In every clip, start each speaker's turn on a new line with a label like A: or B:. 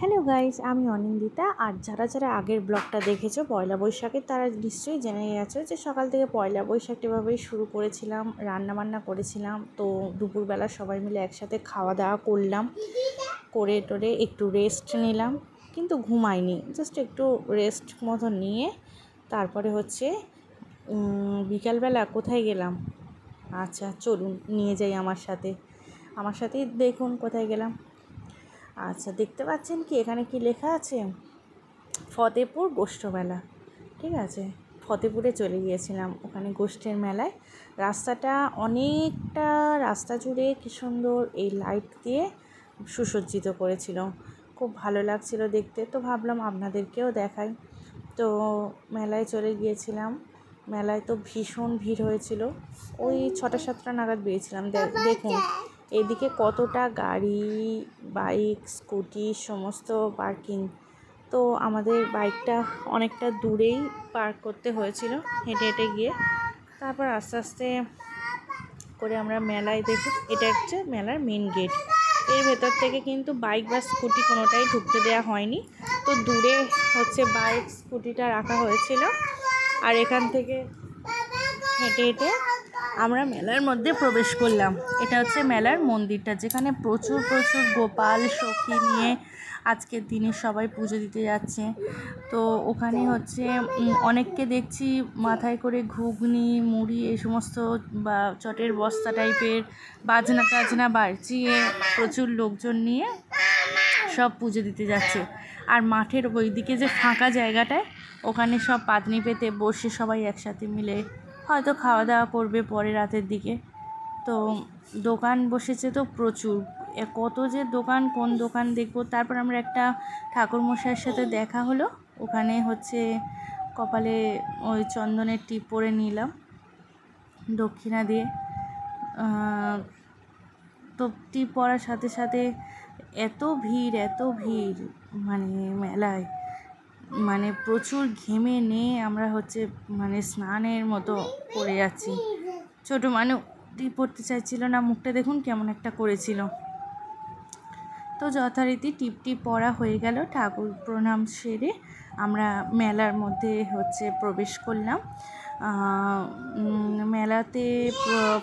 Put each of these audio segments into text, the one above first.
A: Hello guys, আমি অনিন্দিতা। আর যারা যারা আগের ব্লগটা দেখেছো পয়লা বৈশাখের, তারা নিশ্চয়ই জেনে গেছো যে সকাল থেকে পয়লা বৈশাখটিভাবেই শুরু করেছিলাম, রান্নাবান্না করেছিলাম। তো দুপুরবেলা সবাই মিলে একসাথে খাওয়া দাওয়া করলাম, করে টোরে একটু রেস্ট নিলাম, কিন্তু ঘুমাইনি, জাস্ট একটু রেস্ট মতো নিয়ে তারপরে হচ্ছে বিকালবেলা কোথায় গেলাম। আচ্ছা চলুন নিয়ে যাই আমার সাথেই দেখুন কোথায় গেলাম। আচ্ছা, দেখতে পাচ্ছেন কি এখানে কি লেখা আছে? ফতেপুর গোষ্ঠ মেলা। ঠিক আছে, ফতেপুরে চলে গিয়েছিলাম, ওখানে গোষ্ঠের মেলায়। রাস্তাটা অনেকটা রাস্তা জুড়ে কি সুন্দর এই লাইট দিয়ে সুসজ্জিত করেছিল, খুব ভালো লাগছিল দেখতে। তো ভাবলাম আপনাদেরকেও দেখাই। তো মেলায় চলে গিয়েছিলাম। মেলায় তো ভীষণ ভিড় হয়েছিল। ওই 6টা-7টা নাগাদ বেরিয়েছিলাম। দেখুন এদিকে কতটা গাড়ি, বাইক, স্কুটি সমস্ত পার্কিং। তো আমাদের বাইকটা অনেকটা দূরেই পার্ক করতে হয়েছিল, হেঁটে হেঁটে গিয়ে। তারপর আস্তে আস্তে করে আমরা মেলায়, দেখুন এটা হচ্ছে মেলার মেন গেট। এর ভেতর থেকে কিন্তু বাইক বা স্কুটি কোনোটাই ঢুকতে দেওয়া হয়নি। তো দূরে হচ্ছে বাইক স্কুটিটা রাখা হয়েছিল, আর এখান থেকে হেঁটে হেঁটে আমরা মেলার মধ্যে প্রবেশ করলাম। এটা হচ্ছে মেলার মন্দিরটা, যেখানে প্রচুর প্রচুর গোপাল সখী নিয়ে আজকের দিনে সবাই পুজো দিতে যাচ্ছে। তো ওখানে হচ্ছে অনেককে দেখছি মাথায় করে ঘুগনি, মুড়ি এই সমস্ত বা চটের বস্তা টাইপের বাজনা টাজনা বাজিয়ে প্রচুর লোকজন নিয়ে সব পুজো দিতে যাচ্ছে। আর মাঠের ওইদিকে যে ফাঁকা জায়গাটায়, ওখানে সব পাতনি পেতে বসে সবাই একসাথে মিলে হয়তো খাওয়া দাওয়া করবে পরে রাতের দিকে। তো দোকান বসেছে তো প্রচুর, কত যে দোকান, কোন দোকান দেখবো। তারপর আমরা একটা ঠাকুরমশাইয়ের সাথে দেখা হলো, ওখানে হচ্ছে কপালে ওই চন্দনের টিপ পরে নিলাম দক্ষিণা দিয়ে। তো টিপ পরার সাথে সাথে এত ভিড় মানে মেলায়, মানে প্রচুর ঘেমে নিয়ে আমরা হচ্ছে মানে স্নানের মতো করে যাচ্ছি। ছোটো মানুষ টিপ পড়তে চাইছিল না, মুখটা দেখুন কেমন একটা করেছিল। তো যথারীতি টিপ পরা হয়ে গেল, ঠাকুর প্রণাম সেরে আমরা মেলার মধ্যে হচ্ছে প্রবেশ করলাম। মেলাতে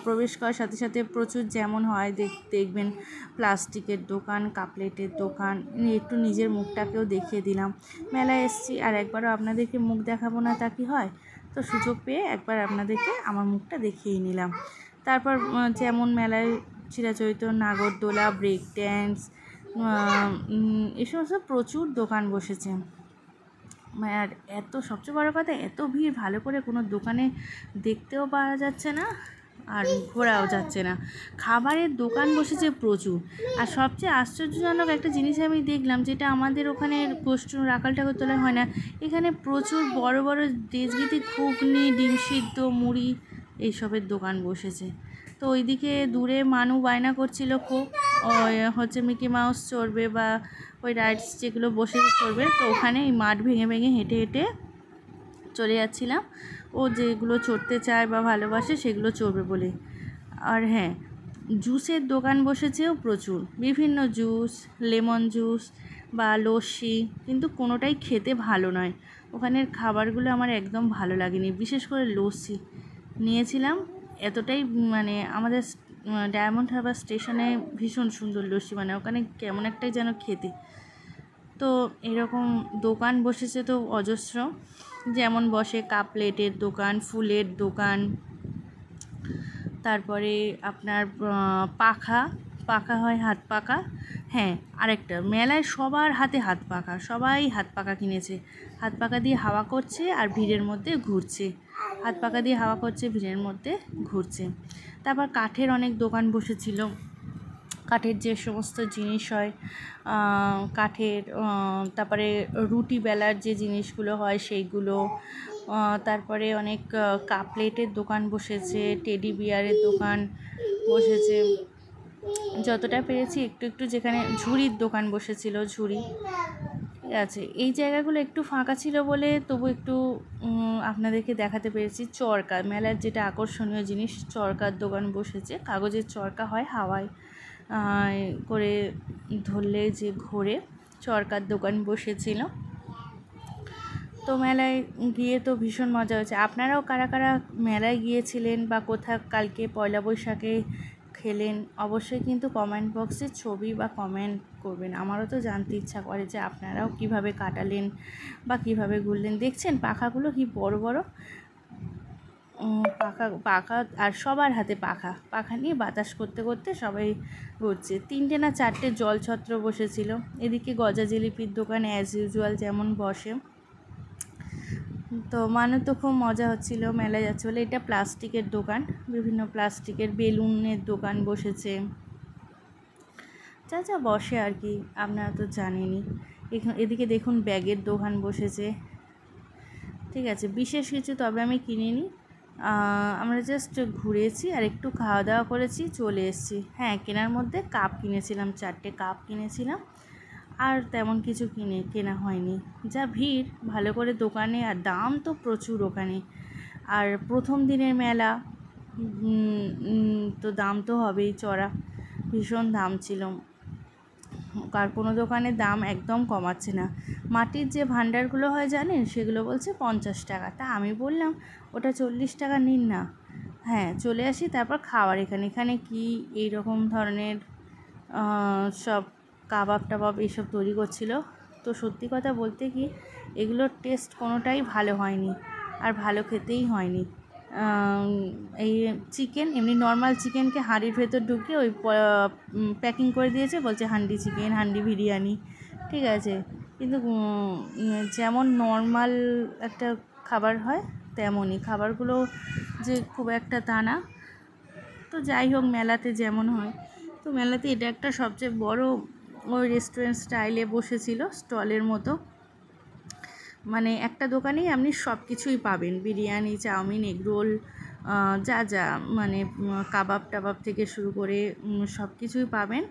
A: প্রবেশ করার সাথে সাথে প্রচুর যেমন হয় দেখবেন প্লাস্টিকের দোকান, কাপলেটের দোকান। একটু নিজের মুখটাকেও দেখিয়ে দিলাম, মেলায় এসেছি, আর একবারও আপনাদেরকে মুখ দেখাবো না তা কি হয়? তো সুযোগ পেয়ে একবার আপনাদেরকে আমার মুখটা দেখিয়ে নিলাম। তারপর যেমন মেলায় চিরাচরিত নাগরদোলা, ব্রেক ড্যান্স, এই সমস্ত প্রচুর দোকান বসেছে। আর এত সবচেয়ে বড় কথা, এত ভিড়, ভালো করে কোনো দোকানে দেখতেও পাওয়া যাচ্ছে না আর ঘোরাও যাচ্ছে না। খাবারের দোকান বসেছে প্রচুর। আর সবচেয়ে আশ্চর্যজনক একটা জিনিস আমি দেখলাম, যেটা আমাদের ওখানে রাখাল ঠাকুরতলায় হয় না, এখানে প্রচুর বড় বড় দেশগীতি ঘুগনি, ডিম সিদ্ধ, মুড়ি এইসবের দোকান বসেছে। তো ওইদিকে দূরে মানু বায়না করছিল খুব, ওই হচ্ছে মিকি মাউস চড়বে বা ওই রাইডস যেগুলো বসে চড়বে। তো ওখানে এই মাঠ ভেঙে ভেঙে হেঁটে হেঁটে চলে যাচ্ছিলাম, ও যেগুলো চড়তে চায় বা ভালোবাসে সেগুলো চড়বে বলে। আর হ্যাঁ, জুসের দোকান বসেছেও প্রচুর, বিভিন্ন জুস, লেমন জুস বা লস্যি, কিন্তু কোনোটাই খেতে ভালো নয়। ওখানের খাবারগুলো আমার একদম ভালো লাগেনি, বিশেষ করে লস্যি নিয়েছিলাম। এতটাই মানে আমাদের ডায়মন্ড হারবার স্টেশনে ভীষণ সুন্দর লস্যি, মানে ওখানে কেমন একটাই যেন খেতে। তো এরকম দোকান বসেছে তো অজস্র, যেমন বসে কাপলেটের দোকান, ফুলের দোকান, তারপরে আপনার পাখা হয় হাত পাখা। হ্যাঁ, আরেকটা, মেলায় সবার হাতে হাত পাখা, সবাই হাত পাখা কিনেছে, হাত পাখা দিয়ে হাওয়া করছে আর ভিড়ের মধ্যে ঘুরছে, হাত পাখা দিয়ে হাওয়া করছে, ভিড়ের মধ্যে ঘুরছে। তারপর কাঠের অনেক দোকান বসেছিল, কাঠের যে সমস্ত জিনিস হয়, কাঠের, তারপরে রুটি বেলার যে জিনিসগুলো হয় সেইগুলো, তারপরে অনেক কাপলেটের দোকান বসেছে, টেডি বিয়ারের দোকান বসেছে, যতটা পেরেছি একটু একটু। যেখানে ঝুড়ির দোকান বসেছিল, ঝুড়ি, ঠিক আছে। এই জায়গাগুলো একটু ফাঁকা ছিল বলে তবু একটু আপনাদেরকে দেখাতে পেরেছি। চরকা, মেলার যেটা আকর্ষণীয় জিনিস, চরকার দোকান বসেছে। কাগজের চরকা হয়, হাওয়ায় করে ধরলে যে ঘোরে, চরকার দোকান বসেছিল। তো মেলায় গিয়ে তো ভীষণ মজা হয়েছে। আপনারাও কারা কারা মেলায় গিয়েছিলেন বা কোথাও কালকে পয়লা বৈশাখে খেলেন, অবশ্যই কিন্তু কমেন্ট বক্সে ছবি বা কমেন্ট করবেন। আমারও তো জানতে ইচ্ছা করে যে আপনারাও কিভাবে কাটালেন বা কিভাবে ঘুরলেন। দেখছেন পাখাগুলো কি বড় বড় পাখা পাখা, আর সবার হাতে পাখা পাখা নিয়ে বাতাস করতে করতে সবাই ঘুরছে। 3টে না 4টে জলছত্র বসেছিল। এদিকে গজা জিলিপির দোকান অ্যাজ ইউজুয়াল যেমন বসে। তো মানুষ তো খুব মজা হচ্ছিল মেলায় যাচ্ছে বলে। এটা প্লাস্টিকের দোকান, বিভিন্ন প্লাস্টিকের বেলুনের দোকান বসেছে, যা যা বসে আর কি আপনারা তো জানেনই। এদিকে দেখুন ব্যাগের দোকান বসেছে। ঠিক আছে, বিশেষ কিছু তবে আমি কিনিনি। আমরা জাস্ট ঘুরেছি আর একটু খাওয়া দাওয়া করেছি, চলে এসেছি। হ্যাঁ, কেনার মধ্যে কাপ কিনেছিলাম, 4টে কাপ কিনেছিলাম, আর তেমন কিছু কেনা হয়নি। যা ভিড় ভালো করে দোকানে, আর দাম তো প্রচুর ওখানে। আর প্রথম দিনের মেলা, তো দাম তো হবেই চড়া, ভীষণ দাম ছিল। আর কোনো দোকানে দাম একদম কমাচ্ছে না। মাটির যে ভাণ্ডারগুলো হয় জানেন, সেগুলো বলছে 50 টাকা। তা আমি বললাম ওটা 40 টাকা নিন না। হ্যাঁ, চলে আসি। তারপর খাওয়ার এখানে কি এইরকম ধরনের সব কাবাব টাবাব এইসব তৈরি করছিল। তো সত্যি কথা বলতে কি, এগুলোর টেস্ট কোনোটাই ভালো হয়নি, আর ভালো খেতেই হয়নি। এই চিকেন, এমনি নর্মাল চিকেনকে হাঁড়ির ভেতর ঢুকিয়ে ওই প্যাকিং করে দিয়েছে, বলছে হান্ডি চিকেন, হান্ডি বিরিয়ানি। ঠিক আছে, কিন্তু যেমন নর্মাল একটা খাবার হয় তেমনই খাবারগুলো যে খুব একটা তা না। তো যাই হোক, মেলাতে যেমন হয়, তো মেলাতে এটা একটা সবচেয়ে বড় ওই রেস্টুরেন্ট স্টাইলে বসেছিল, স্টলের মতো। মানে একটা দোকানেই আপনি সব কিছুই পাবেন, বিরিয়ানি, চাউমিন, এগরোল, যা যা মানে কাবাব টাবাব থেকে শুরু করে সব কিছুই পাবেন।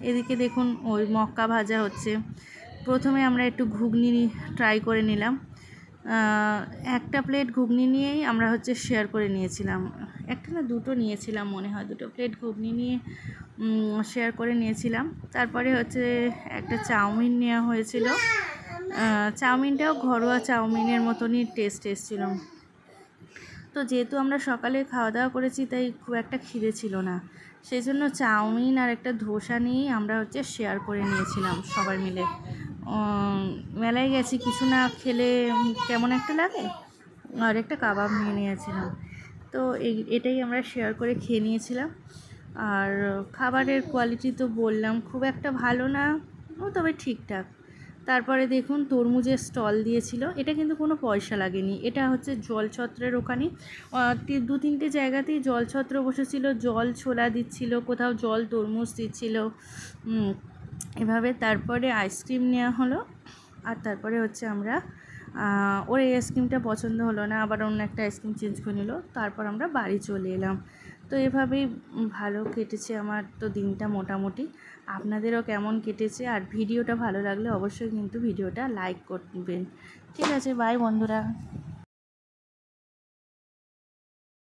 A: এদিকে দেখুন ওই মক্কা ভাজা হচ্ছে। প্রথমে আমরা একটু ঘুগনি ট্রাই করে নিলাম। একটা প্লেট ঘুগনি নিয়েই আমরা শেয়ার করে নিয়েছিলাম। একটা না দুটো নিয়েছিলাম মনে হয়, 2 প্লেট ঘুগনি নিয়ে শেয়ার করে নিয়েছিলাম। তারপরে একটা চাউমিন নেওয়া হয়েছিল। চাউমিনটাও ঘরোয়া চাউমিনের মতনই টেস্ট এসেছিল। তো যেহেতু আমরা সকালে খাওয়া দাওয়া করেছি, তাই খুব একটা খিদে ছিল না, সেই জন্য চাউমিন আর একটা ধোসা নিয়েই আমরা শেয়ার করে নিয়েছিলাম সবাই মিলে। মেলায় গেছি, কিছু না খেলে কেমন একটা লাগে, আর একটা কাবাব নিয়ে নিয়েছিলাম। তো এটাই আমরা শেয়ার করে খেয়ে নিয়েছিলাম। আর খাবারের কোয়ালিটি তো বললাম খুব একটা ভালো না, তবে ঠিকঠাক। তারপরে দেখুন তরমুজের স্টল দিয়েছিল। এটা কিন্তু কোনো পয়সা লাগেনি। এটা জলছত্রের ওখানে 2-3টে জায়গাতেই জলছত্র বসেছিল, জল ছোলা দিচ্ছিল, কোথাও জল তরমুজ দিচ্ছিল এভাবে। তারপরে আইসক্রিম নেওয়া হলো, আর তারপরে আমরা ওর এই আইসক্রিমটা পছন্দ হলো না, আবার অন্য একটা আইসক্রিম চেঞ্জ করে নিল। তারপর আমরা বাড়ি চলে এলাম। তো এভাবেই ভালো কেটেছে আমার তো দিনটা মোটামুটি। আপনাদেরও কেমন কেটেছে? আর ভিডিওটা ভালো লাগলে অবশ্যই কিন্তু ভিডিওটা লাইক করবেন। ঠিক আছে, বাই বন্ধুরা।